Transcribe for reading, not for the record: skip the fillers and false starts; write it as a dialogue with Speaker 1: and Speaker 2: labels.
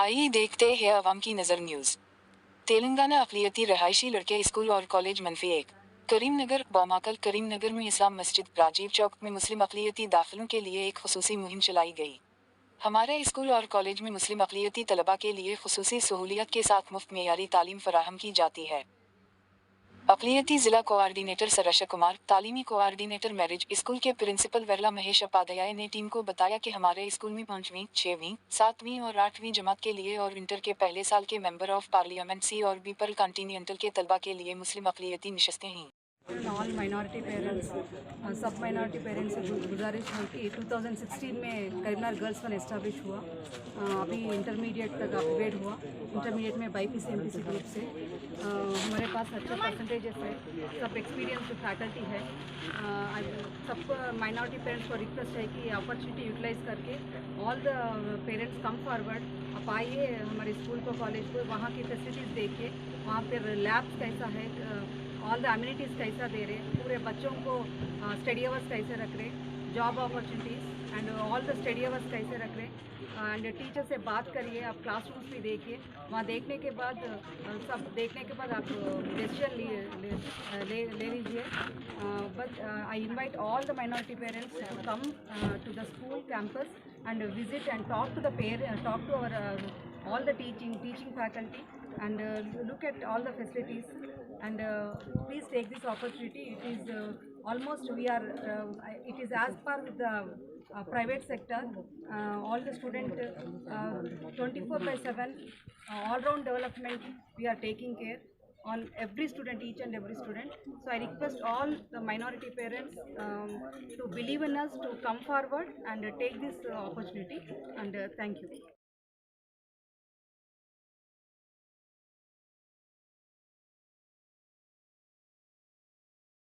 Speaker 1: आइए देखते हैं अवाम की नज़र न्यूज़। तेलंगाना अक़लियती रहायशी लड़के स्कूल और कॉलेज मनफी 1। करीमनगर बौमाकल करीमनगर में इस्लाम मस्जिद राजीव चौक में मुस्लिम अक़लियती दाखिलों के लिए एक खुसूसी मुहिम चलाई गई। हमारे स्कूल और कॉलेज में मुस्लिम अक़लियती तलबा के लिए खुसूसी सहूलियत के साथ मुफ्त मेयारी तालीम फराहम की जाती है। अक़लियती ज़िला कोआर्डिनेटर सरशा कुमार, तालीमी कोआर्डिनेटर मैरिज स्कूल के प्रिंसिपल वेरला महेश उपाध्याय ने टीम को बताया कि हमारे स्कूल में 5वीं, 6वीं, 7वीं और 8वीं जमात के लिए और इंटर के पहले साल के मेंबर ऑफ पार्लियामेंट सी और बी पर कॉन्टिनेंटल के तलबा के लिए मुस्लिम अक़लियती नशस्तें हैं।
Speaker 2: ऑल माइनॉरिटी पेरेंट्स सब माइनॉरिटी पेरेंट्स से गुजारिश है कि 2016 में करीमनगर गर्ल्स वन एस्टेब्लिश हुआ। अभी इंटरमीडिएट तक अपग्रेड हुआ। इंटरमीडिएट में बाईपीसी एमपीसी ग्रुप से हमारे पास अच्छे परसेंटेजेस है। सब एक्सपीरियंस्ड फैकल्टी है। सब माइनॉरिटी पेरेंट्स को रिक्वेस्ट है कि अपॉर्चुनिटी यूटिलाइज करके all the parents come forward, आप आइए हमारे स्कूल को, कॉलेज को, वहाँ की फैसिलिटीज़ देखिए, वहाँ पर लैब्स कैसा है, ऑल द अम्यूनिटीज़ कैसा दे रहे, पूरे बच्चों को स्टडी अवर्स कैसे रख रहे, job opportunities and all the study hours कैसे रख रहे, एंड टीचर से बात करिए, आप क्लासरूम्स भी देखिए, वहाँ देखने के बाद सब देखने के बाद आप डिसीजन ले लीजिए। But I invite all the minority parents to come to the school campus and visit and talk to the parents, talk to our all the teaching faculty, and look at all the facilities, and please take this opportunity. It is almost we are it is as per with the private sector. All the student 24/7 all round development we are taking care on every student, each and every student. So I request all the minority parents to believe in us, to come forward and take this opportunity, and thank you.